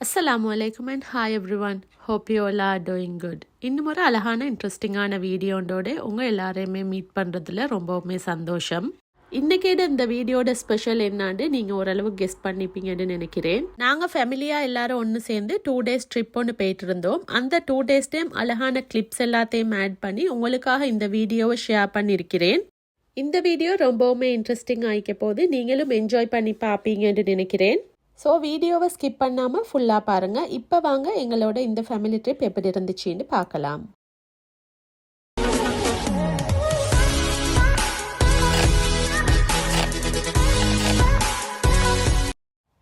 Assalamu alaikum and hi everyone. Hope you all are doing good. இன்னும் ஒரு அழகான இன்ட்ரெஸ்டிங்கான வீடியோண்டோட உங்கள் எல்லாரையுமே மீட் பண்ணுறதுல ரொம்பவுமே சந்தோஷம். இன்றைக்கேட இந்த வீடியோட ஸ்பெஷல் என்னான்னு நீங்கள் ஓரளவு கெஸ் பண்ணிப்பீங்கன்னு நினைக்கிறேன். நாங்கள் ஃபேமிலியாக எல்லாரும் ஒன்று சேர்ந்து 2 days ட்ரிப் ஒன்று போயிட்டு இருந்தோம். அந்த 2 days டைம் அழகான கிளிப்ஸ் எல்லாத்தையும் ஆட் பண்ணி உங்களுக்காக இந்த வீடியோவை ஷேர் பண்ணியிருக்கிறேன். இந்த வீடியோ ரொம்பவுமே இன்ட்ரெஸ்டிங் ஆகிக்க போது நீங்களும் என்ஜாய் பண்ணி பார்ப்பீங்கன்னு நினைக்கிறேன். ஸோ வீடியோவை ஸ்கிப் பண்ணாமல் ஃபுல்லாக பாருங்கள். இப்போ வாங்க எங்களோட இந்த ஃபேமிலி ட்ரிப் எப்படி இருந்துச்சுன்னு பார்க்கலாம்.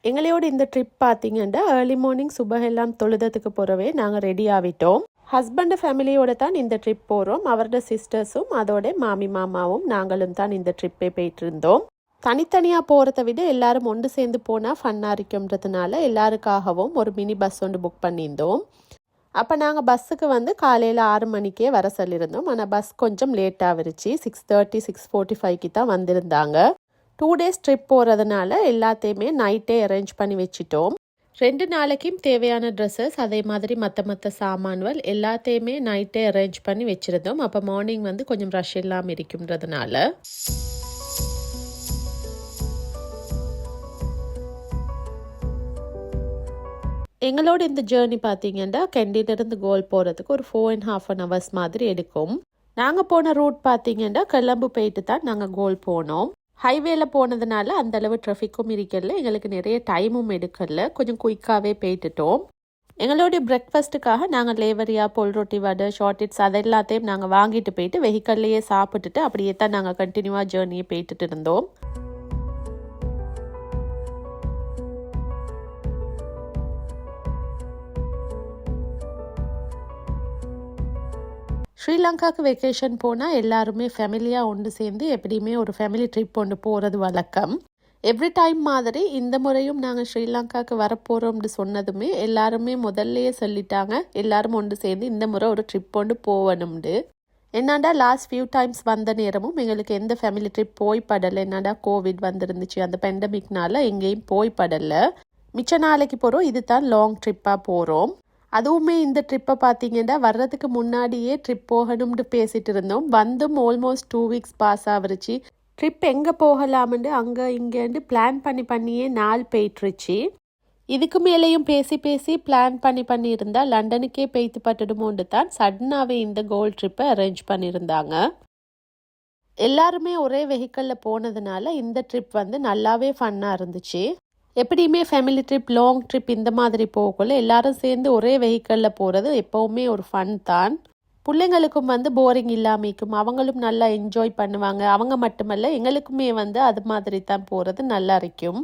எங்களோட இந்த ட்ரிப் பார்த்தீங்கன்னா ஏர்லி மார்னிங் சுபஹெல்லாம் தொழுதத்துக்கு போகிறவே நாங்கள் ரெடி ஆகிட்டோம். ஹஸ்பண்ட் ஃபேமிலியோட தான் இந்த ட்ரிப் போகிறோம். அவரோட சிஸ்டர்ஸும் அதோட மாமி மாமாவும் நாங்களும் தான் இந்த ட்ரிப்பே போயிட்டு இருந்தோம். தனித்தனியாக போகிறத விட எல்லாரும் ஒன்று சேர்ந்து போனால் ஃபன்னாக இருக்கும்ன்றதுனால எல்லாருக்காகவும் ஒரு மினி பஸ் ஒன்று புக் பண்ணியிருந்தோம். அப்போ நாங்கள் பஸ்ஸுக்கு வந்து காலையில் 6 மணிக்கே வர சொல்லியிருந்தோம். ஆனால் பஸ் கொஞ்சம் லேட்டாக விரிச்சு 6:30 6:45க்கு தான் வந்திருந்தாங்க. 2 days ட்ரிப் போகிறதுனால எல்லாத்தையுமே நைட்டே அரேஞ்ச் பண்ணி வச்சுட்டோம். 2 நாளைக்கும் தேவையான ட்ரெஸ்ஸஸ் அதே மாதிரி மற்ற சாமான்கள் எல்லாத்தையுமே நைட்டே அரேஞ்ச் பண்ணி வச்சுருந்தோம். அப்போ மார்னிங் வந்து கொஞ்சம் ரஷ் இல்லாமல் இருக்குன்றதுனால எங்களோட இந்த ஜேர்னி பார்த்தீங்கன்னா கெண்டிலிருந்து கோல் போகிறதுக்கு ஒரு 4.5 hours மாதிரி எடுக்கும். நாங்கள் போன ரூட் பார்த்தீங்கன்னா கொலம்பு போயிட்டு தான் நாங்கள் கோல் போனோம். ஹைவேல போனதுனால அந்த அளவு டிராஃபிக்கும் இருக்கல, எங்களுக்கு நிறைய டைமும் எடுக்கல, கொஞ்சம் குயிக்காகவே போயிட்டுட்டோம். எங்களுடைய பிரேக்ஃபாஸ்ட்டுக்காக நாங்கள் லேவரியா பொல் ரொட்டி வடை ஷார்ட்ஸ் அதெல்லாத்தையும் நாங்கள் வாங்கிட்டு போயிட்டு வெஹிக்கல்லையே சாப்பிட்டுட்டு அப்படியே தான் நாங்கள் கண்டினியூவாக ஜேர்னியை போயிட்டு இருந்தோம். ஸ்ரீலங்காவுக்கு வெக்கேஷன் போனால் எல்லாருமே ஃபேமிலியாக ஒன்று சேர்ந்து எப்படியுமே ஒரு ஃபேமிலி ட்ரிப் ஒன்று போகிறது வழக்கம். எவ்ரி டைம் மாதிரி இந்த முறையும் நாங்கள் ஸ்ரீலங்காவுக்கு வரப்போகிறோம்னு சொன்னதுமே எல்லாருமே முதல்லையே சொல்லிட்டாங்க எல்லாரும் ஒன்று சேர்ந்து இந்த முறை ஒரு ட்ரிப் ஒன்று போகணும்னு. என்னாண்டா லாஸ்ட் ஃபியூ டைம்ஸ் வந்த நேரமும் எங்களுக்கு எந்த ஃபேமிலி ட்ரிப் போய் படலை. என்னாண்டா கோவிட் வந்துருந்துச்சு, அந்த பெண்டமிக்னால எங்கேயும் போய் படலை. மிச்ச நாளைக்கு போகிறோம், இது தான் லாங் ட்ரிப்பாக போகிறோம். அதுவுமே இந்த ட்ரிப்பை பார்த்தீங்கன்னா வர்றதுக்கு முன்னாடியே ட்ரிப் போகணும்னு பேசிட்டு இருந்தோம். வந்தும் ஆல்மோஸ்ட் 2 weeks பாஸ் ஆகிருச்சு. ட்ரிப் எங்கே போகலாம்னு அங்கே இங்கேண்டு பிளான் பண்ணியே நாள் போயிட்டுருச்சு. இதுக்கு மேலேயும் பேசி பிளான் பண்ணி இருந்தால் லண்டனுக்கே பெய்த்து பட்டுடுமோண்டு தான் சடனாகவே இந்த கோல் ட்ரிப்பை அரேஞ்ச் பண்ணியிருந்தாங்க. எல்லாருமே ஒரே வெஹிக்கலில் போனதுனால இந்த ட்ரிப் வந்து நல்லாவே ஃபன்னாக இருந்துச்சு. எப்படியுமே ஃபேமிலி ட்ரிப் லாங் ட்ரிப் இந்த மாதிரி போகல எல்லாரும் சேர்ந்து ஒரே வெஹிக்கலில் போகிறது எப்போவுமே ஒரு ஃபன் தான். பிள்ளைங்களுக்கும் வந்து போரிங் இல்லாமிக்கும், அவங்களும் நல்லா என்ஜாய் பண்ணுவாங்க. அவங்க மட்டுமல்ல எங்களுக்குமே வந்து அது மாதிரி தான் போகிறது நல்லா இருக்கும்.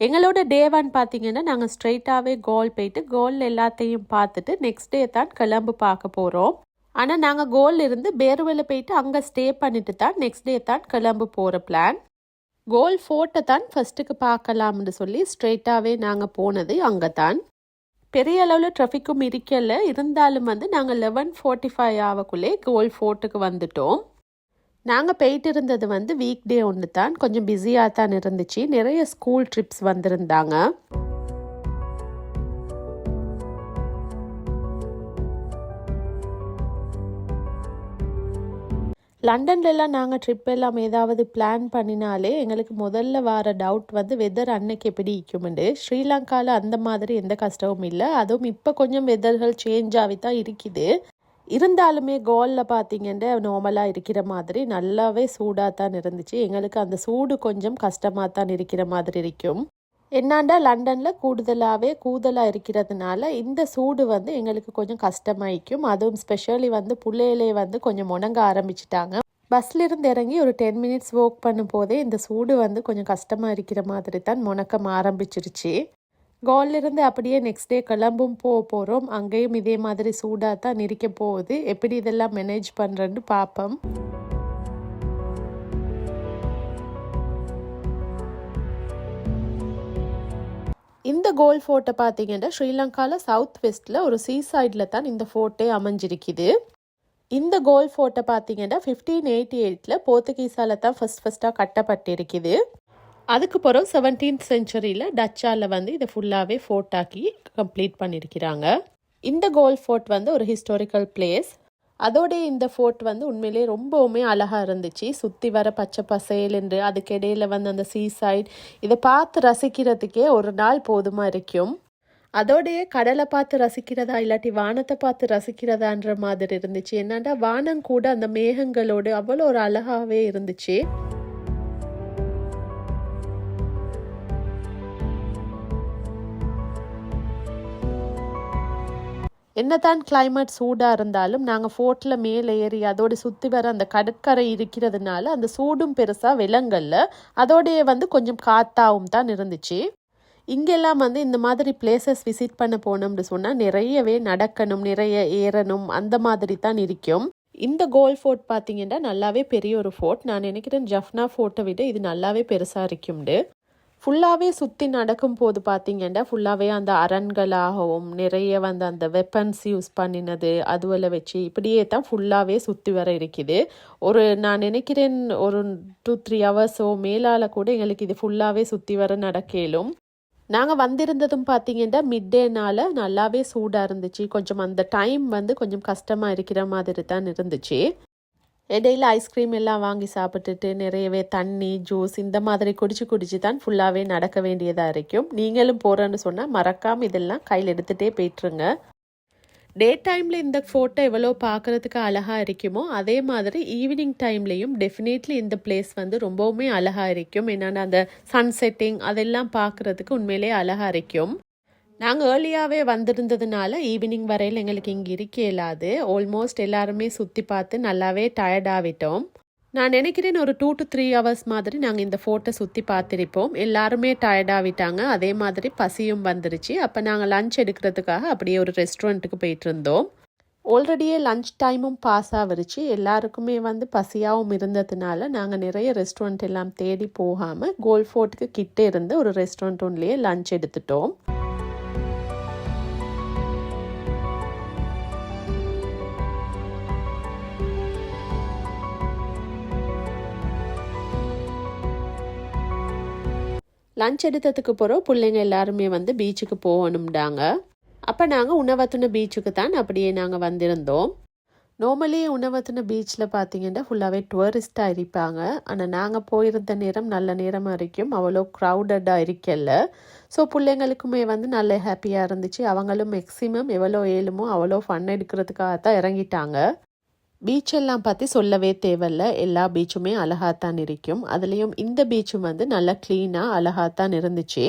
எங்களோட டே 1 பார்த்தீங்கன்னா நாங்கள் ஸ்ட்ரெயிட்டாகவே கோல் போயிட்டு கோல் எல்லாத்தையும் பார்த்துட்டு நெக்ஸ்ட் டே தான் கொலம்பு பார்க்க போகிறோம். ஆனால் நாங்கள் கோல் இருந்து பேருவெல போயிட்டு அங்கே ஸ்டே பண்ணிட்டு தான் நெக்ஸ்ட் டே தான் கொலம்பு போகிற பிளான். கோல் ஃபோர்ட்டை தான் ஃபர்ஸ்ட்டுக்கு பார்க்கலாம்னு சொல்லி ஸ்ட்ரெயிட்டாகவே நாங்கள் போனது அங்கே தான். பெரிய அளவில் ட்ராஃபிக்கும் இருக்கல, இருந்தாலும் வந்து நாங்கள் 11:45 ஆகக்குள்ளே கோல் ஃபோர்ட்டுக்கு வந்துட்டோம். நாங்கள் போயிட்டு இருந்தது வந்து வீக் டே ஒன்று தான், கொஞ்சம் பிஸியாக தான் இருந்துச்சு. நிறைய ஸ்கூல் ட்ரிப்ஸ் வந்திருந்தாங்க. லண்டன்லலாம் நாங்கள் ட்ரிப் எல்லாம் ஏதாவது பிளான் பண்ணினாலே எங்களுக்கு முதல்ல வர டவுட் வந்து வெதர் அன்னைக்கு எப்படி இருக்குமெண்டு. ஸ்ரீலங்காவில் அந்த மாதிரி எந்த கஷ்டமும் இல்லை. அதுவும் இப்போ கொஞ்சம் வெதர்கள் சேஞ்ச் ஆகி தான் இருக்குது. இருந்தாலுமே கோலில் பார்த்தீங்கன்னா நார்மலாக இருக்கிற மாதிரி நல்லாவே சூடாக தான் இருந்துச்சு. எங்களுக்கு அந்த சூடு கொஞ்சம் கஷ்டமாக தான் இருக்கிற மாதிரி இருக்கும். என்னாண்டா லண்டனில் கூதலாக இருக்கிறதுனால இந்த சூடு வந்து எங்களுக்கு கொஞ்சம் கஷ்டமாயிக்கும். அதுவும் ஸ்பெஷலி வந்து புள்ளையிலே வந்து கொஞ்சம் உணங்க ஆரம்பிச்சிட்டாங்க. பஸ்ல இருந்து இறங்கி ஒரு 10 minutes வாக் பண்ணும் போதே இந்த சூடு வந்து கொஞ்சம் கஷ்டமாக இருக்கிற மாதிரி தான் முணக்கம் ஆரம்பிச்சிருச்சு. கோல்லிருந்து அப்படியே நெக்ஸ்ட் டே கொலம்பும் போகிறோம். அங்கேயும் இதே மாதிரி சூடாக தான் இருக்க போகுது. எப்படி இதெல்லாம் மேனேஜ் பண்ணுறேன்னு பார்ப்போம். இந்த கோல் ஃபோர்ட்டை பார்த்தீங்கன்னா ஸ்ரீலங்காவில் சவுத் வெஸ்ட்டில் ஒரு சீ சைடில் தான் இந்த ஃபோர்ட்டே அமைஞ்சிருக்குது. இந்த கோல் ஃபோர்ட்டை பார்த்தீங்கன்னா 1588 போர்த்துகீஸால தான் ஃபஸ்ட்டாக கட்டப்பட்டிருக்குது. அதுக்கு பிறகு 17th செஞ்சுரியில் டச்சால் வந்து இதை ஃபுல்லாகவே ஃபோர்ட்டாக்கி கம்ப்ளீட் பண்ணியிருக்கிறாங்க. இந்த கோல் ஃபோர்ட் வந்து ஒரு ஹிஸ்டாரிக்கல் பிளேஸ். அதோடைய இந்த ஃபோர்ட் வந்து உண்மையிலே ரொம்பவுமே அழகாக இருந்துச்சு. சுற்றி வர பச்சை பசேலுன்று அதுக்கு இடையில வந்து அந்த சீசைட் இதை பார்த்து ரசிக்கிறதுக்கே ஒரு நாள் போதுமா இருக்கும். அதோடைய கடலை பார்த்து ரசிக்கிறதா இல்லாட்டி வானத்தை பார்த்து ரசிக்கிறதான்ற மாதிரி இருந்துச்சு. என்னன்னா வானம் கூட அந்த மேகங்களோடு அவ்வளோ ஒரு அழகாகவே இருந்துச்சு. என்னதான் கிளைமேட் சூடாக இருந்தாலும் நாங்கள் ஃபோர்ட்டில் மேலே ஏறி அதோடு சுற்றி வர அந்த கடற்கரை இருக்கிறதுனால அந்த சூடும் பெருசாக விலங்கல்ல. அதோடைய வந்து கொஞ்சம் காத்தாவும் தான் இருந்துச்சு. இங்கெல்லாம் வந்து இந்த மாதிரி பிளேசஸ் விசிட் பண்ண போனோம்னு சொன்னால் நிறையவே நடக்கணும், நிறைய ஏறணும், அந்த மாதிரி தான் இருக்கும். இந்த கோல் ஃபோர்ட் பார்த்தீங்கன்னா நல்லாவே பெரிய ஒரு ஃபோர்ட். நான் நினைக்கிறேன் ஜஃப்னா ஃபோர்ட்டை விட இது நல்லாவே பெருசாக இருக்கும்ண்டு. ஃபுல்லாகவே சுற்றி நடக்கும் போது பார்த்தீங்கன்னா ஃபுல்லாகவே அந்த அரண்களாகவும் நிறைய வந்து அந்த வெப்பன்ஸ் யூஸ் பண்ணினது அதுவெல்ல வச்சு இப்படியே தான் ஃபுல்லாகவே சுற்றி வர இருக்குது. நான் நினைக்கிறேன் ஒரு 2-3 ஹவர்ஸோ மேலால் கூட எங்களுக்கு இது ஃபுல்லாகவே சுற்றி வர நடக்கலும். நாங்கள் வந்திருந்ததும் பார்த்தீங்கன்னா மிட்டேனால் நல்லாவே சூடாக இருந்துச்சு. கொஞ்சம் அந்த டைம் வந்து கொஞ்சம் கஷ்டமாக இருக்கிற மாதிரி தான் இருந்துச்சு. இடையில ஐஸ்கிரீம் எல்லாம் வாங்கி சாப்பிட்டுட்டு நிறையவே தண்ணி ஜூஸ் இந்த மாதிரி குடிச்சு தான் ஃபுல்லாகவே நடக்க வேண்டியதாக இருக்கும். நீங்களும் போகிறேன்னு சொன்னால் மறக்காமல் இதெல்லாம் கையில் எடுத்துகிட்டே போய்ட்டுருங்க. டே டைமில் இந்த ஃபோட்டோ எவ்வளோ பார்க்குறதுக்கு அழகாக இருக்குமோ அதே மாதிரி ஈவினிங் டைம்லேயும் டெஃபினெட்லி இந்த பிளேஸ் வந்து ரொம்பவுமே அழகாக இருக்கும். என்னென்னா அந்த சன்செட்டிங் அதெல்லாம் பார்க்குறதுக்கு உண்மையிலே அழகாக இருக்கும். நாங்கள் ஏர்லியாகவே வந்திருந்ததுனால ஈவினிங் வரையில் எங்களுக்கு இங்கே இருக்க இயலாது. ஆல்மோஸ்ட் எல்லாருமே சுற்றி பார்த்து நல்லாவே டயர்டாகிட்டோம். நான் நினைக்கிறேன் ஒரு 2 to 3 ஹவர்ஸ் மாதிரி நாங்கள் இந்த ஃபோர்ட்டை சுற்றி பார்த்துருப்போம். எல்லாருமே டயர்டாகிட்டாங்க. அதே மாதிரி பசியும் வந்துருச்சு. அப்போ நாங்கள் லஞ்ச் எடுக்கிறதுக்காக அப்படியே ஒரு ரெஸ்டாரண்ட்டுக்கு போயிட்டு இருந்தோம். ஆல்ரெடியே லஞ்ச் டைமும் பாஸ் ஆகிருச்சு. எல்லாருக்குமே வந்து பசியாகவும் இருந்ததுனால நாங்கள் நிறைய ரெஸ்டாரண்ட் எல்லாம் தேடி போகாமல் கோல் ஃபோர்ட்டுக்கு கிட்டே இருந்து ஒரு ரெஸ்டாரண்ட் ஒன்லேயே லஞ்ச் எடுத்துட்டோம். லஞ்ச் எடுத்ததுக்கு பிறகு பிள்ளைங்க எல்லாருமே வந்து பீச்சுக்கு போகணும்டாங்க. அப்போ நாங்கள் உணவத்துன பீச்சுக்கு தான் அப்படியே நாங்கள் வந்திருந்தோம். நார்மலி உணவத்துன பீச்சில் பார்த்தீங்கன்னா ஃபுல்லாகவே டூரிஸ்டாக இருப்பாங்க. ஆனால் நாங்கள் போயிருந்த நேரம் நல்ல நேரமாக இருக்கும், அவ்வளோ க்ரௌடடாக இருக்கல. ஸோ பிள்ளைங்களுக்குமே வந்து நல்ல ஹாப்பியாக இருந்துச்சு. அவங்களும் மேக்ஸிமம் எவ்வளோ ஏழுமோ அவ்வளோ ஃபன் எடுக்கிறதுக்காக தான் இறங்கிட்டாங்க. பீச்செல்லாம் பற்றி சொல்லவே தேவையில்ல. எல்லா பீச்சுமே அழகாத்தான் இருக்கும். அதுலேயும் இந்த பீச்சும் வந்து நல்லா க்ளீனாக அழகாத்தான் இருந்துச்சு.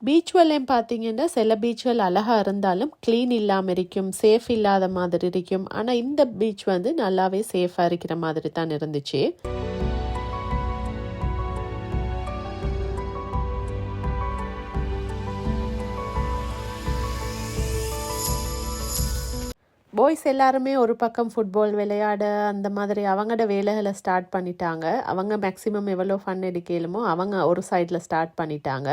பீச்சுவெல்லாம் பார்த்தீங்கன்னா சில பீச்சுகள் அழகாக இருந்தாலும் க்ளீன் இல்லாமல் இருக்கும், சேஃப் இல்லாத மாதிரி இருக்கும். ஆனால் இந்த பீச் வந்து நல்லாவே சேஃபாக இருக்கிற மாதிரி தான் இருந்துச்சு. பாய்ஸ் எல்லாருமே ஒரு பக்கம் ஃபுட்பால் விளையாட அந்த மாதிரி அவங்களோட வேலைகளை ஸ்டார்ட் பண்ணிட்டாங்க. அவங்க மேக்ஸிமம் எவ்வளோ ஃபன் எடுக்கலுமோ அவங்க ஒரு சைடில் ஸ்டார்ட் பண்ணிட்டாங்க.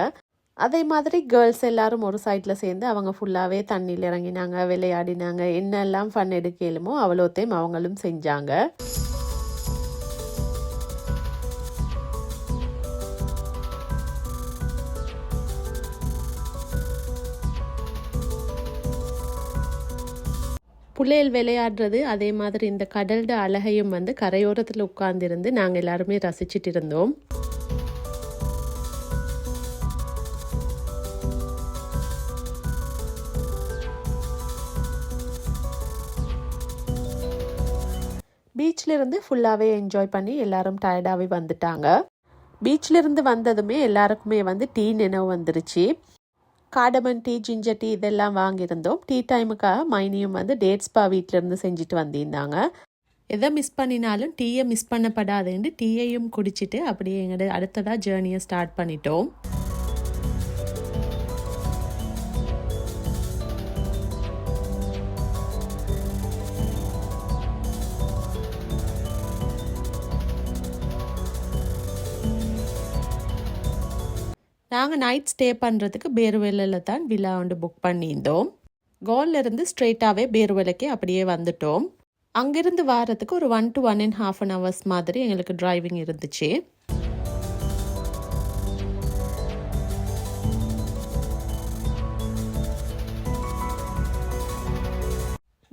அதே மாதிரி கேர்ள்ஸ் எல்லாரும் ஒரு சைடில் சேர்ந்து அவங்க ஃபுல்லாகவே தண்ணியில் இறங்கினாங்க, விளையாடினாங்க. என்னெல்லாம் ஃபன் எடுக்கலுமோ அவ்வளோத்தையும் அவங்களும் செஞ்சாங்க. புள்ளைகள் விளையாடுறது அதே மாதிரி இந்த கடல்ட அழகையும் வந்து கரையோரத்தில் உட்கார்ந்திருந்து நாங்கள் எல்லாருமே ரசிச்சிட்டு இருந்தோம். பீச்சில் இருந்து ஃபுல்லாகவே என்ஜாய் பண்ணி எல்லாரும் டயர்டாகவே வந்துட்டாங்க. பீச்சில் இருந்து வந்ததுமே எல்லாருக்குமே வந்து டீ நினைவு வந்துருச்சு. காடமன் டீ, ஜிஞ்சர் டீ இதெல்லாம் வாங்கியிருந்தோம். டீ டைமுக்காக மைனியும் வந்து டேட்ஸ்பா வீட்டிலேருந்து செஞ்சுட்டு வந்திருந்தாங்க. எதை மிஸ் பண்ணினாலும் டீயை மிஸ் பண்ணப்படாதுன்னு டீயையும் குடிச்சிட்டு அப்படியே எங்களோட அடுத்ததாக ஜேர்னியை ஸ்டார்ட் பண்ணிட்டோம். நாங்கள் நைட் ஸ்டே பண்ணுறதுக்கு பேருவெல்லில் தான் வில்லா வந்து புக் பண்ணியிருந்தோம். கோல்லேருந்து ஸ்ட்ரெயிட்டாகவே பேருவெலைக்கு அப்படியே வந்துட்டோம். அங்கிருந்து வாரத்துக்கு ஒரு 1 to 1.5 hours மாதிரி எங்களுக்கு டிரைவிங் இருந்துச்சு.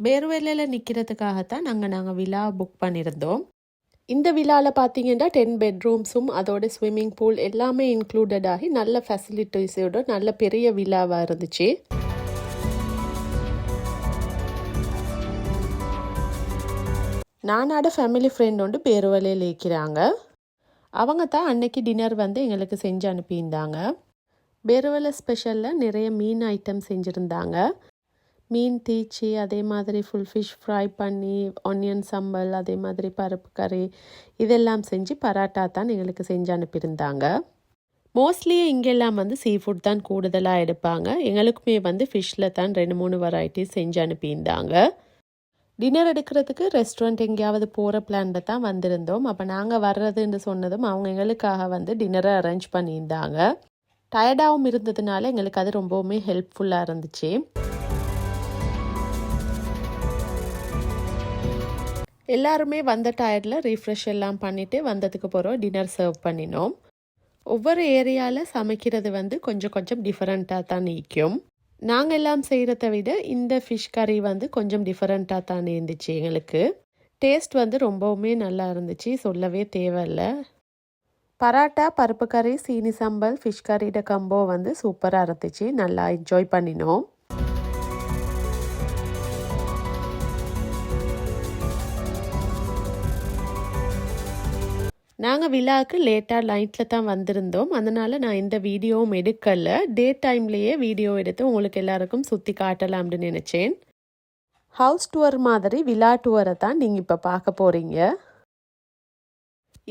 பேருவேலையில் நிற்கிறதுக்காகத்தான் நாங்கள் விழா புக் பண்ணியிருந்தோம். இந்த விழாவில் பார்த்தீங்கன்னா 10 பெட்ரூம்ஸும் அதோட ஸ்விம்மிங் பூல் எல்லாமே இன்க்ளூடட் ஆகி நல்ல ஃபெசிலிட்டிஸோட நல்ல பெரிய விழாவாக இருந்துச்சு. நானோட ஃபேமிலி ஃப்ரெண்ட் ஒன்று பேருவேலையில் இருக்கிறாங்க. அவங்க தான் அன்னைக்கு டின்னர் வந்து எங்களுக்கு செஞ்சு அனுப்பியிருந்தாங்க. பேருவேலை ஸ்பெஷலில் நிறைய மீன் ஐட்டம் செஞ்சுருந்தாங்க. மீன் தீச்சி, அதே மாதிரி ஃபுல் ஃபிஷ் ஃப்ரை பண்ணி, ஆனியன் சம்பல், அதே மாதிரி பருப்பு கறி இதெல்லாம் செஞ்சு பராட்டா தான் எங்களுக்கு செஞ்சு அனுப்பியிருந்தாங்க. மோஸ்ட்லி இங்கெல்லாம் வந்து சீ ஃபுட் தான் கூடுதலாக எடுப்பாங்க. எங்களுக்குமே வந்து ஃபிஷ்ஷில் தான் 2-3 வெரைட்டிஸ் செஞ்சு அனுப்பியிருந்தாங்க. டின்னர் எடுக்கிறதுக்கு ரெஸ்டாரண்ட் எங்கேயாவது போகிற பிளானில் தான் வந்திருந்தோம். அப்போ நாங்கள் வர்றதுன்னு சொன்னதும் அவங்க எங்களுக்காக வந்து டின்னரை அரேஞ்ச் பண்ணியிருந்தாங்க. டயர்டாகவும் இருந்ததுனால எங்களுக்கு அது ரொம்பவுமே ஹெல்ப்ஃபுல்லாக இருந்துச்சு. எல்லாருமே வந்த டயர்டில் ரீஃப்ரெஷ் எல்லாம் பண்ணிவிட்டு வந்ததுக்கு போகிறோம் டின்னர் சர்வ் பண்ணினோம். ஒவ்வொரு ஏரியாவில் சமைக்கிறது வந்து கொஞ்சம் கொஞ்சம் டிஃப்ரெண்ட்டாக தான் நிற்கும். நாங்கள் எல்லாம் செய்கிறத விட இந்த ஃபிஷ் கறி வந்து கொஞ்சம் டிஃப்ரெண்ட்டாக தான் இருந்துச்சு. எங்களுக்கு டேஸ்ட் வந்து ரொம்பவுமே நல்லா இருந்துச்சு, சொல்லவே தேவையில்லை. பராட்டா, பருப்பு கறி, சீனி சம்பல், ஃபிஷ் கறியோட கம்போ வந்து சூப்பராக இருந்துச்சு. நல்லா என்ஜாய் பண்ணினோம். நாங்கள் விழாவுக்கு லேட்டாக நைட்டில் தான் வந்திருந்தோம். அதனால் நான் இந்த வீடியோவும் எடுக்கலை. டே டைம்லேயே வீடியோ எடுத்து உங்களுக்கு எல்லாருக்கும் சுற்றி காட்டலாம்னு நினச்சேன். ஹவுஸ் டூர் மாதிரி விழா டூரை தான் நீங்கள் இப்போ பார்க்க போகிறீங்க.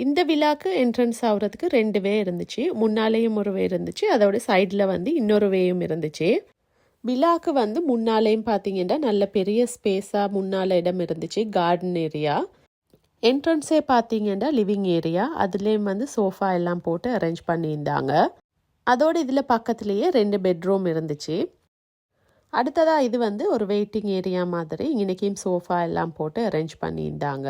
இந்த விழாக்கு என்ட்ரன்ஸ் ஆகுறதுக்கு 2 வே இருந்துச்சு. முன்னாலேயும் ஒரு வே இருந்துச்சு, அதோட சைடில் வந்து இன்னொரு வேயும் இருந்துச்சு. விழாக்கு வந்து முன்னாலேயும் பார்த்தீங்கன்னா நல்ல பெரிய ஸ்பேஸாக முன்னால் இடம் இருந்துச்சு, கார்டன் ஏரியா. என்ட்ரன்ஸே பார்த்தீங்கன்னா லிவிங் ஏரியா, அதுலேயும் வந்து சோஃபா எல்லாம் போட்டு அரேஞ்ச் பண்ணியிருந்தாங்க. அதோடு இதில் பக்கத்துலேயே 2 பெட்ரூம் இருந்துச்சு. அடுத்ததாக இது வந்து ஒரு வெயிட்டிங் ஏரியா மாதிரி இன்றைக்கும் சோஃபா எல்லாம் போட்டு அரேஞ்ச் பண்ணியிருந்தாங்க.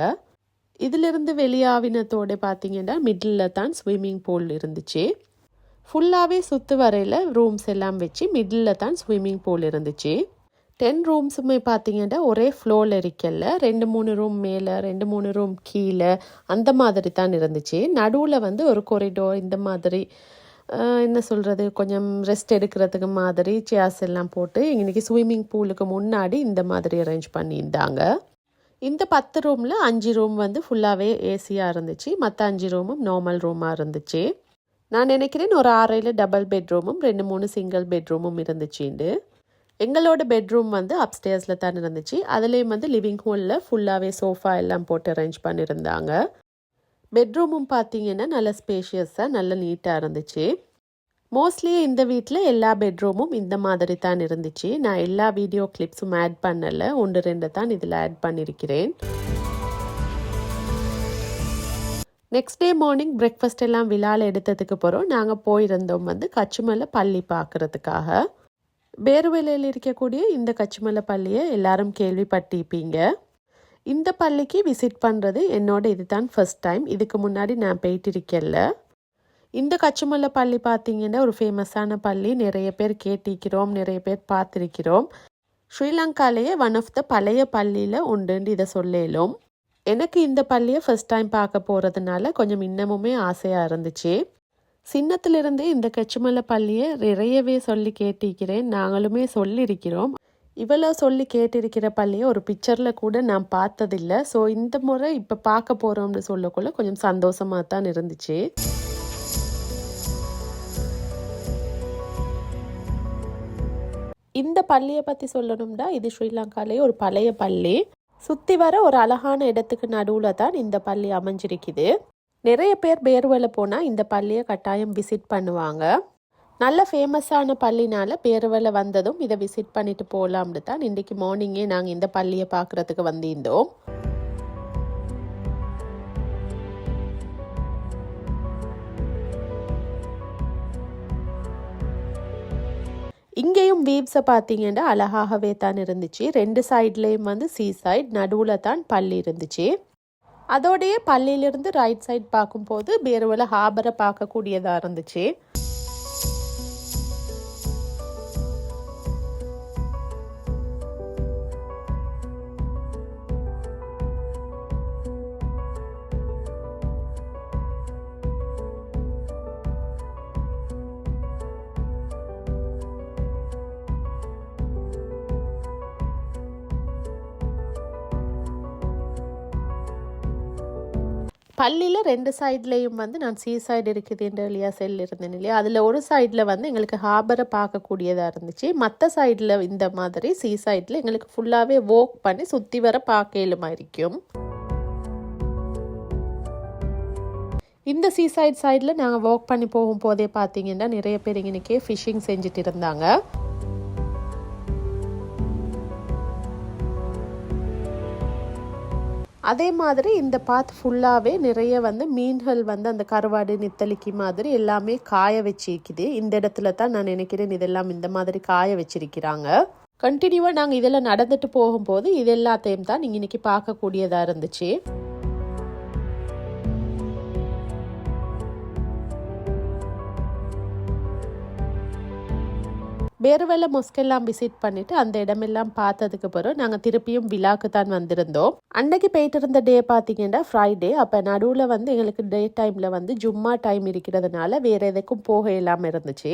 இதிலிருந்து வெளியாவினத்தோடு பார்த்தீங்கன்னா மிடில் தான் ஸ்விம்மிங் பூல் இருந்துச்சு. ஃபுல்லாகவே சுற்று வரையில் ரூம்ஸ் எல்லாம் வச்சு மிடில் தான் ஸ்விம்மிங் பூல் இருந்துச்சு. 10 ரூம்ஸுமே பார்த்தீங்கன்னா ஒரே ஃப்ளோரில் இருக்கல, 2-3 ரூம் மேலே, 2-3 ரூம் கீழே, அந்த மாதிரி தான் இருந்துச்சு. நடுவில் வந்து ஒரு கொரிடோர், இந்த மாதிரி என்ன சொல்கிறது, கொஞ்சம் ரெஸ்ட் எடுக்கிறதுக்கு மாதிரி சேர்ஸ் எல்லாம் போட்டு இன்றைக்கி ஸ்விம்மிங் பூலுக்கு முன்னாடி இந்த மாதிரி அரேஞ்ச் பண்ணியிருந்தாங்க. இந்த 10 ரூமில் 5 ரூம் வந்து ஃபுல்லாகவே ஏசியாக இருந்துச்சு, மற்ற 5 ரூமும் நார்மல் ரூமாக இருந்துச்சு. நான் நினைக்கிறேன் ஒரு 6 டபுள் பெட்ரூமும் 2-3 சிங்கிள் பெட்ரூமும் இருந்துச்சுண்டு. எங்களோட பெட்ரூம் வந்து அப்ஸ்டேர்ஸில் தான் இருந்துச்சு. அதுலேயும் வந்து லிவிங் ஹாலில் ஃபுல்லாகவே சோஃபா எல்லாம் போட்டு அரேஞ்ச் பண்ணியிருந்தாங்க. பெட்ரூமும் பார்த்தீங்கன்னா நல்ல ஸ்பேஷியஸாக நல்ல நீட்டாக இருந்துச்சு. மோஸ்ட்லி இந்த வீட்டில் எல்லா பெட்ரூமும் இந்த மாதிரி தான் இருந்துச்சு. நான் எல்லா வீடியோ கிளிப்ஸும் ஆட் பண்ணலை, 1-2 தான் இதில் ஆட் பண்ணியிருக்கிறேன். நெக்ஸ்ட் டே மார்னிங் பிரேக்ஃபாஸ்ட் எல்லாம் விழாவில் எடுத்ததுக்கு போகிறோம். நாங்கள் போயிருந்தோம் வந்து கச்சுமலை பள்ளி பார்க்குறதுக்காக. பேருவேலையில் இருக்கக்கூடிய இந்த கச்சுமலை பள்ளியை எல்லாரும் கேள்விப்பட்டிருப்பீங்க. இந்த பள்ளிக்கு விசிட் பண்ணுறது என்னோட இதுதான் ஃபர்ஸ்ட் டைம். இதுக்கு முன்னாடி நான் போயிட்டு இருக்கல. இந்த கச்சுமலை பள்ளி பார்த்தீங்கன்னா ஒரு ஃபேமஸான பள்ளி, நிறைய பேர் கேட்டிருக்கிறோம், நிறைய பேர் பார்த்துருக்கிறோம். ஸ்ரீலங்காலேயே ஒன் ஆஃப் த பழைய பள்ளியில் உண்டுன்னு இதை சொல்லலும். எனக்கு இந்த பள்ளியை ஃபர்ஸ்ட் டைம் பார்க்க போகிறதுனால கொஞ்சம் இன்னமுமே ஆசையாக இருந்துச்சு. சின்னத்திலிருந்தே இந்த கச்சுமலை பள்ளியை நிறையவே சொல்லி கேட்டிருக்கிறேன், நாங்களுமே சொல்லியிருக்கிறோம். இவ்வளோ சொல்லி கேட்டிருக்கிற பள்ளியை ஒரு பிக்சரில் கூட நான் பார்த்ததில்லை. ஸோ இந்த முறை இப்போ பார்க்க போகிறோம்னு சொல்லக்குள்ள கொஞ்சம் சந்தோஷமாக தான் இருந்துச்சு. இந்த பள்ளியை பற்றி சொல்லணும்னா இது ஸ்ரீலங்காலேயே ஒரு பழைய பள்ளி. சுற்றி வர ஒரு அழகான இடத்துக்கு நடுவில் தான் இந்த பள்ளி அமைஞ்சிருக்குது. நிறைய பேர் பேருவேலை போனால் இந்த பள்ளியை கட்டாயம் விசிட் பண்ணுவாங்க. நல்ல ஃபேமஸான பள்ளினால பேருவேலை வந்ததும் இதை விசிட் பண்ணிட்டு போகலாம்னு தான் இன்றைக்கி மார்னிங்கே நாங்கள் இந்த பள்ளியை பார்க்குறதுக்கு வந்திருந்தோம். இங்கேயும் வீவ்ஸை பார்த்தீங்கன்னா அழகாகவே தான் இருந்துச்சு. 2 சைட்லேயும் வந்து சீ சைட், நடுவில் தான் பள்ளி இருந்துச்சு. அதோடைய பள்ளியிலிருந்து ரைட் சைட் பார்க்கும்போது பேருவல ஹார்பரை பார்க்கக்கூடியதாக இருந்துச்சு. பள்ளியில் 2 சைட்லேயும் வந்து நான் சீ சைடு இருக்குதுன்ற இல்லையா செல் இருந்தேன் இல்லையா, அதில் ஒரு சைடில் வந்து எங்களுக்கு ஹார்பரை பார்க்கக்கூடியதாக இருந்துச்சு. மற்ற சைடில் இந்த மாதிரி சீ சைடில் எங்களுக்கு ஃபுல்லாகவே வாக் பண்ணி சுற்றி வர பார்க்கலுமா இருக்கும். இந்த சீ சைடில் நாங்கள் வாக் பண்ணி போகும்போதே பார்த்தீங்கன்னா நிறைய பேர் இங்கனைக்கே ஃபிஷ்ஷிங் செஞ்சுட்டு இருந்தாங்க. அதே மாதிரி இந்த பாத் ஃபுல்லாகவே நிறைய வந்து மீன்கள் வந்து அந்த கருவாடு நெத்தலிக்கு மாதிரி எல்லாமே காய வச்சிருக்குது. இந்த இடத்துல தான் நான் நினைக்கிறேன் இதெல்லாம் இந்த மாதிரி காய வச்சிருக்கிறாங்க. கண்டினியூவாக நாங்கள் இதெல்லாம் நடந்துட்டு போகும்போது இது எல்லாத்தையும் தான் நீங்கள் இன்னைக்கு பார்க்கக்கூடியதாக இருந்துச்சு. பேருவெல்ல மொஸ்கெல்லாம் விசிட் பண்ணிட்டு அந்த இடமெல்லாம் பார்த்ததுக்கு பிறகு நாங்கள் திருப்பியும் விழாக்கு தான் வந்திருந்தோம். அன்னைக்கு போயிட்டு இருந்த டே பார்த்தீங்கன்னா ஃப்ரைடே. அப்போ நடுவில் வந்து எங்களுக்கு டே டைமில் வந்து ஜும்மா டைம் இருக்கிறதுனால வேறு எதுக்கும் போக இல்லாமல் இருந்துச்சு.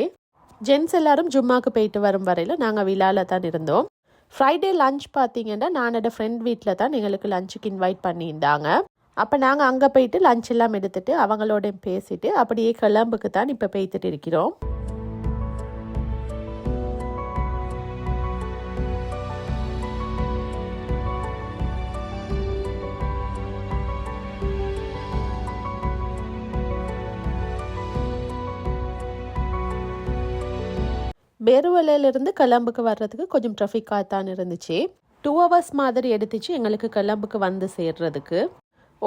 ஜென்ஸ் எல்லாரும் ஜும்மாக்கு போயிட்டு வரும் வரையில் நாங்கள் விழாவில் தான் இருந்தோம். ஃப்ரைடே லஞ்ச் பார்த்தீங்கன்னா நான் என்னோட ஃப்ரெண்ட் வீட்டில் தான் எங்களுக்கு லஞ்சுக்கு இன்வைட் பண்ணியிருந்தாங்க. அப்போ நாங்கள் அங்கே போயிட்டு லஞ்ச் எல்லாம் எடுத்துட்டு அவங்களோட பேசிட்டு அப்படியே கிளம்புக்கு தான் இப்போ போய்த்துட்டு இருக்கிறோம். பேருவலையிலிருந்து கிளம்புக்கு வர்றதுக்கு கொஞ்சம் ட்ராஃபிக்காக தான் இருந்துச்சு. 2 hours மாதிரி எடுத்துச்சு எங்களுக்கு கிளம்புக்கு வந்து சேர்றதுக்கு.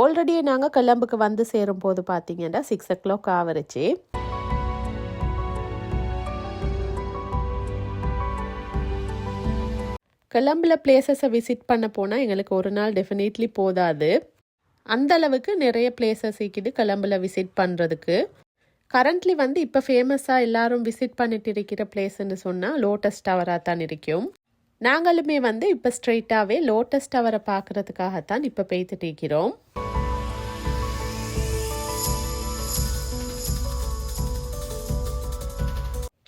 ஆல்ரெடி நாங்கள் கிளம்புக்கு வந்து சேரும் போது பார்த்தீங்கன்னா 6 o'clock ஆவரிச்சு. கிளம்புல பிளேசஸை விசிட் பண்ண போனால் எங்களுக்கு ஒரு நாள் டெஃபினெட்லி போதாது. அந்த அளவுக்கு நிறைய பிளேசஸ் இருக்குது கிளம்புல விசிட் பண்ணுறதுக்கு. கரண்ட்லி வந்து இப்போ ஃபேமஸாக எல்லாரும் விசிட் பண்ணிட்டு இருக்கிற பிளேஸ்ன்னு சொன்னால் லோட்டஸ் டவராக தான் இருக்கும். நாங்களுமே வந்து இப்போ ஸ்ட்ரெயிட்டாகவே லோட்டஸ் டவரை பார்க்குறதுக்காகத்தான் இப்போ போய்த்துட்டு இருக்கிறோம்.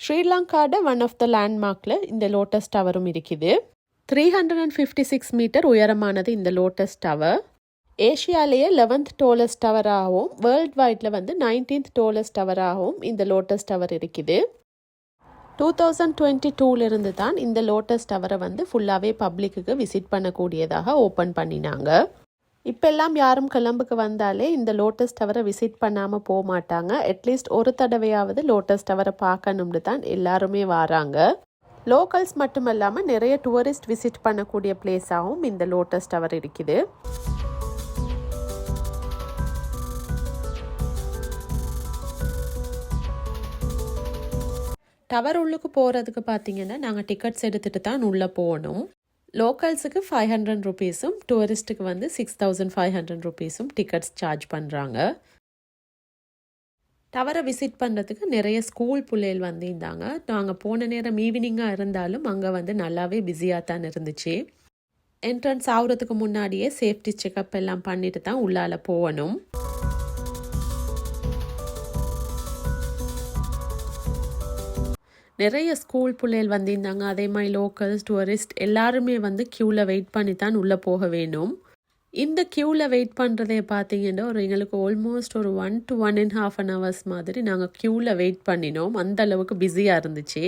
ஸ்ரீலங்காவோட ஒன் ஆஃப் த லேண்ட்மார்க்கில் இந்த லோட்டஸ் டவரும் இருக்குது. 356 மீட்டர் உயரமானது இந்த லோட்டஸ் டவர். ஏஷியாலேயே 11th tallest டவராகவும் வேர்ல்ட் வைடில் வந்து 19th tallest டவராகவும் இந்த லோட்டஸ் டவர் இருக்குது. 2022 தான் இந்த லோட்டஸ் டவரை வந்து ஃபுல்லாகவே பப்ளிக்கு விசிட் பண்ணக்கூடியதாக ஓப்பன் பண்ணினாங்க. இப்பெல்லாம் யாரும் கிளம்புக்கு வந்தாலே இந்த லோட்டஸ் டவரை விசிட் பண்ணாமல் போக மாட்டாங்க. அட்லீஸ்ட் ஒரு தடவையாவது லோட்டஸ் டவரை பார்க்கணும்னு தான் எல்லாருமே வராங்க. லோக்கல்ஸ் மட்டும் இல்லாமல் நிறைய டூரிஸ்ட் விசிட் பண்ணக்கூடிய பிளேஸாகவும் இந்த லோட்டஸ் டவர் இருக்குது. டவர் உள்ளுக்கு போகிறதுக்கு பார்த்தீங்கன்னா நாங்கள் டிக்கெட்ஸ் எடுத்துகிட்டு தான் உள்ளே போகணும். லோக்கல்ஸுக்கு 500 rupees-உம் டூரிஸ்ட்டுக்கு வந்து 6500 rupees-உம் டிக்கெட்ஸ் சார்ஜ் பண்ணுறாங்க. டவரை விசிட் பண்ணுறதுக்கு நிறைய ஸ்கூல் பிள்ளைகள் வந்திருந்தாங்க. நாங்கள் போன நேரம் ஈவினிங்காக இருந்தாலும் அங்கே வந்து நல்லாவே பிஸியாக தான் இருந்துச்சு. என்ட்ரன்ஸ் ஆகுறதுக்கு முன்னாடியே சேஃப்டி செக்அப் எல்லாம் பண்ணிட்டு தான் உள்ளால போகணும். நிறைய ஸ்கூல் பிள்ளைகள் வந்திருந்தாங்க. அதே மாதிரி லோக்கல்ஸ் டூரிஸ்ட் எல்லாருமே வந்து க்யூவில் வெயிட் பண்ணி தான் உள்ளே போக வேணும். இந்த க்யூவில் வெயிட் பண்ணுறதே பார்த்தீங்கன்னா எங்களுக்கு ஆல்மோஸ்ட் ஒரு 1 to 1.5 hours மாதிரி நாங்கள் க்யூவில் வெயிட் பண்ணினோம். அந்த அளவுக்கு பிஸியாக இருந்துச்சு.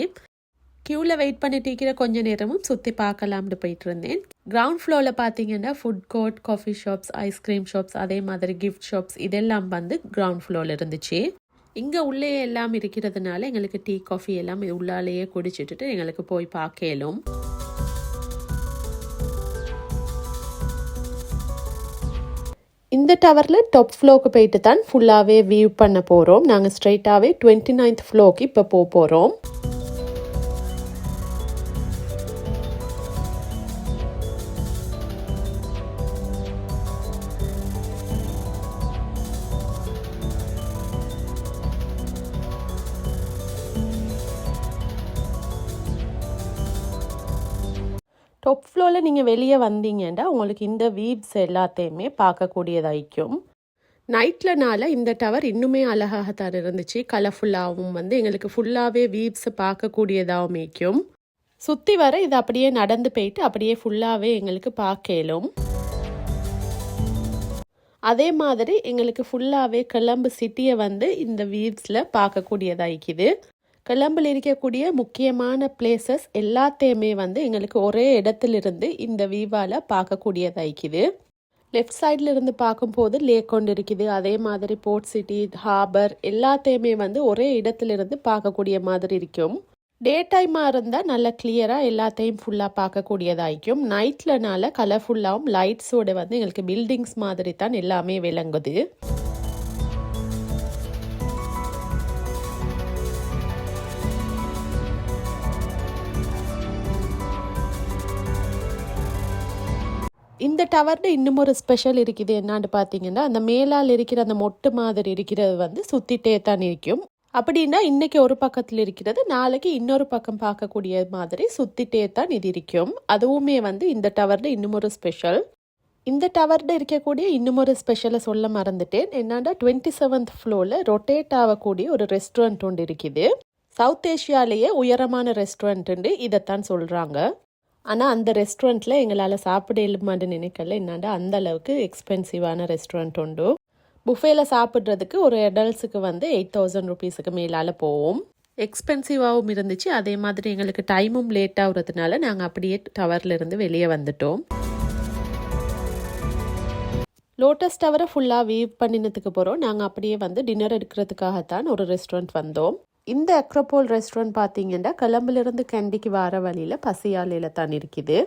க்யூவில் வெயிட் பண்ணிட்டு இருக்கிற கொஞ்ச நேரமும் சுற்றி பார்க்கலாம்னு போயிட்டு இருந்தேன். கிரவுண்ட் ஃப்ளோரில் பார்த்தீங்கன்னா food court, coffee shops, ice cream shops, அதே மாதிரி கிஃப்ட் ஷாப்ஸ் இதெல்லாம் வந்து கிரவுண்ட் ஃப்ளோரில் இருந்துச்சு. இங்கே உள்ளே எல்லாம் இருக்கிறதுனால எங்களுக்கு டீ காஃபி எல்லாம் உள்ளாலேயே குடிச்சிட்டு எங்களுக்கு போய் பார்க்கலும். இந்த டவரில் டாப் ஃப்ளோருக்கு போயிட்டு தான் ஃபுல்லாகவே வியூ பண்ண போகிறோம். நாங்கள் ஸ்ட்ரைட்டாகவே 29th ஃப்ளோருக்கு இப்போ போகிறோம். டாப் ஃப்ளோரில் நீங்கள் வெளியே வந்தீங்கன்னா உங்களுக்கு இந்த வீவ்ஸ் எல்லாத்தையுமே பார்க்கக்கூடியதாயிக்கும். நைட்லனால இந்த டவர் இன்னுமே அழகாகத்தான் இருந்துச்சு. கலர்ஃபுல்லாகவும் எங்களுக்கு ஃபுல்லாகவே வீவ்ஸை பார்க்கக்கூடியதாகவும் இருக்கும். சுற்றி வர இது அப்படியே நடந்து போயிட்டு அப்படியே ஃபுல்லாகவே எங்களுக்கு பார்க்கலும். அதே மாதிரி எங்களுக்கு ஃபுல்லாகவே கொலம்பு சிட்டியை இந்த வீவ்ஸில் பார்க்கக்கூடியதாயிக்குது. கொலம்பில் இருக்கக்கூடிய முக்கியமான பிளேசஸ் எல்லாத்தையுமே எங்களுக்கு ஒரே இடத்துலிருந்து இந்த வீவால் பார்க்கக்கூடியதாயிக்குது. லெஃப்ட் சைடில் இருந்து பார்க்கும்போது லேக் கொண்டு இருக்குது. அதே மாதிரி போர்ட் சிட்டி, ஹார்பர் எல்லாத்தையுமே ஒரே இடத்துலிருந்து பார்க்கக்கூடிய மாதிரி இருக்கும். டே டைமாக இருந்தால் நல்லா கிளியராக எல்லாத்தையும் ஃபுல்லாக பார்க்கக்கூடியதாயிக்கும். நைட்லனால கலர்ஃபுல்லாகவும் லைட்ஸோட எங்களுக்கு பில்டிங்ஸ் மாதிரி தான் எல்லாமே விளங்குது. இந்த டவரில் இன்னும் ஒரு ஸ்பெஷல் இருக்குது. என்னான்னு பார்த்தீங்கன்னா, அந்த மேலால் இருக்கிற அந்த மொட்டு மாதிரி இருக்கிறது சுற்றிட்டே தான் இருக்கும். அப்படின்னா இன்னைக்கு ஒரு பக்கத்தில் இருக்கிறது நாளைக்கு இன்னொரு பக்கம் பார்க்கக்கூடிய மாதிரி சுற்றிட்டே தான் இது இருக்கும். அதுவுமே இந்த டவரில் இன்னும் ஒரு ஸ்பெஷல். இந்த டவரில் இருக்கக்கூடிய இன்னும் ஒரு ஸ்பெஷலை சொல்ல மறந்துட்டேன். என்னன்னா 27th ஃப்ளோரில் ரொட்டேட் ஆகக்கூடிய ஒரு ரெஸ்டாரண்ட் ஒன்று இருக்குது. சவுத் ஏஷியாலேயே உயரமான ரெஸ்டாரண்ட் இதைத்தான் சொல்கிறாங்க. ஆனால் அந்த ரெஸ்டாரண்ட்டில் எங்களால் சாப்பிட இயலுமான்னு நினைக்கல. என்னாண்டா அந்த அளவுக்கு எக்ஸ்பென்சிவான ரெஸ்டாரண்ட் உண்டு. புஃபேல சாப்பிட்றதுக்கு ஒரு அடல்ட்ஸுக்கு 8,000 rupeesக்கு மேலால் போவோம். எக்ஸ்பென்சிவாகவும் இருந்துச்சு. அதே மாதிரி எங்களுக்கு டைமும் லேட் ஆகுறதுனால நாங்கள் அப்படியே டவர்லேருந்து வெளியே வந்துட்டோம். லோட்டஸ் டவரை ஃபுல்லாக வீவ் பண்ணினதுக்கு போகிறோம். நாங்கள் அப்படியே டின்னர் எடுக்கிறதுக்காகத்தான் ஒரு ரெஸ்டாரண்ட் வந்தோம். இந்த அக்ரோபோல் ரெஸ்டாரண்ட் பார்த்தீங்கன்னா கொலம்பிலிருந்து கண்டிக்கு வர வழியில் பசியாலையில் தான் இருக்குது.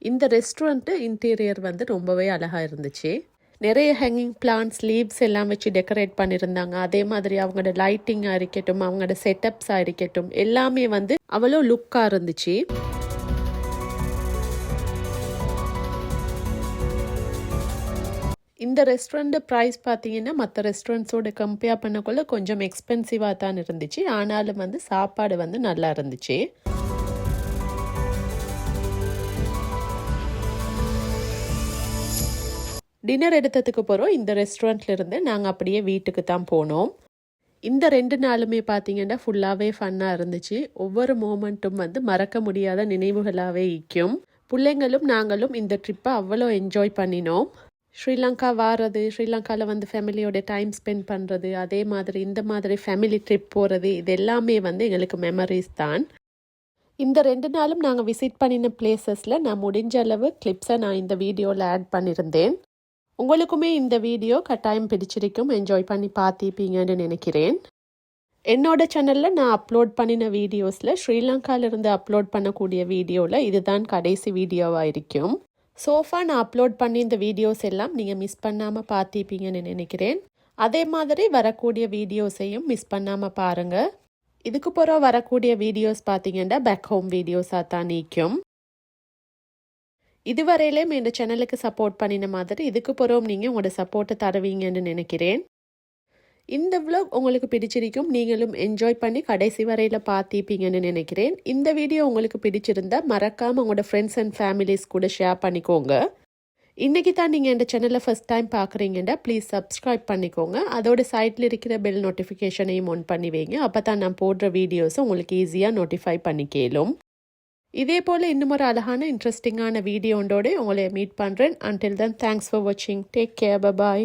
இந்த ரெஸ்டாரண்ட்டு இன்டீரியர் ரொம்பவே அழகாக இருந்துச்சு. நிறைய ஹேங்கிங் பிளான்ட்ஸ், லீவ்ஸ் எல்லாம் வச்சு டெக்கரேட் பண்ணியிருந்தாங்க. அதே மாதிரி அவங்களோட லைட்டிங்காக இருக்கட்டும், அவங்களோட செட்டப்ஸாக இருக்கட்டும், எல்லாமே அவ்வளோ லுக்காக இருந்துச்சு. இந்த ரெஸ்டாரண்ட் ப்ரைஸ் பார்த்தீங்கன்னா மற்ற ரெஸ்டாரண்ட்ஸோட கம்பேர் பண்ணக்குள்ள கொஞ்சம் எக்ஸ்பென்சிவாக தான் இருந்துச்சு. ஆனாலும் சாப்பாடு நல்லா இருந்துச்சு. டின்னர் எடுத்ததுக்கு போகிறோம். இந்த ரெஸ்டாரண்ட்ல இருந்து நாங்கள் அப்படியே வீட்டுக்கு தான் போனோம். இந்த 2 நாளுமே பார்த்தீங்கன்னா ஃபுல்லாகவே ஃபன்னாக இருந்துச்சு. ஒவ்வொரு மூமெண்ட்டும் மறக்க முடியாத நினைவுகளாகவே இருக்கும். பிள்ளைங்களும் நாங்களும் இந்த ட்ரிப்பை அவ்வளோ என்ஜாய் பண்ணினோம். ஸ்ரீலங்கா வாரது, ஸ்ரீலங்காவில் ஃபேமிலியோட டைம் ஸ்பெண்ட் பண்ணுறது, அதே மாதிரி இந்த மாதிரி ஃபேமிலி ட்ரிப் போகிறது, இது எல்லாமே எங்களுக்கு மெமரிஸ் தான். இந்த 2 நாளும் நாங்கள் விசிட் பண்ணின பிளேசஸில் நான் முடிஞ்ச அளவு கிளிப்ஸை நான் இந்த வீடியோவில் ஆட் பண்ணியிருந்தேன். உங்களுக்குமே இந்த வீடியோ கட்டாயம் பிடிச்சிருக்கும், என்ஜாய் பண்ணி பார்த்திப்பீங்கன்னு நினைக்கிறேன். என்னோட சேனலில் நான் அப்லோட் பண்ணின வீடியோஸில் ஸ்ரீலங்காவிலிருந்து அப்லோட் பண்ணக்கூடிய வீடியோவில் இதுதான் கடைசி வீடியோவாக இருக்கும். சோஃபா நான் அப்லோட் பண்ணி இந்த வீடியோஸ் எல்லாம் நீங்கள் மிஸ் பண்ணாமல் பார்த்திப்பீங்கன்னு நினைக்கிறேன். அதே மாதிரி வரக்கூடிய வீடியோஸையும் மிஸ் பண்ணாமல் பாருங்கள். இதுக்கு பிறகு வரக்கூடிய வீடியோஸ் பார்த்தீங்கன்னா பேக் ஹோம் வீடியோஸாக தான் நீக்கும். இதுவரையிலும் இந்த சேனலுக்கு சப்போர்ட் பண்ணின மாதிரி இதுக்கு பிறகும் நீங்கள் உங்களோட சப்போர்ட்டை தருவீங்கன்னு நினைக்கிறேன். இந்த vlog உங்களுக்கு பிடிச்சிருக்கும், நீங்களும் என்ஜாய் பண்ணி கடைசி வரையில் பார்த்திப்பீங்கன்னு நினைக்கிறேன். இந்த வீடியோ உங்களுக்கு பிடிச்சிருந்தா மறக்காமல் உங்களோட ஃப்ரெண்ட்ஸ் அண்ட் ஃபேமிலிஸ் கூட ஷேர் பண்ணிக்கோங்க. இன்றைக்கி தான் நீங்கள் இந்த சேனலை ஃபஸ்ட் டைம் பார்க்குறீங்கன்னா ப்ளீஸ் சப்ஸ்கிரைப் பண்ணிக்கோங்க. அதோட சைட்டில் இருக்கிற பெல் நோட்டிஃபிகேஷனையும் ஆன் பண்ணி வைங்க. அப்போ தான் நான் போடுற வீடியோஸை உங்களுக்கு ஈஸியாக நோட்டிஃபை பண்ணி கேளும். இதே போல் இன்னும் ஒரு அழகான இன்ட்ரெஸ்டிங்கான வீடியோண்டோட உங்களை மீட் பண்ணுறேன். அன்டில் தென் தேங்க்ஸ் ஃபார் வாட்சிங். Take care. பாய்.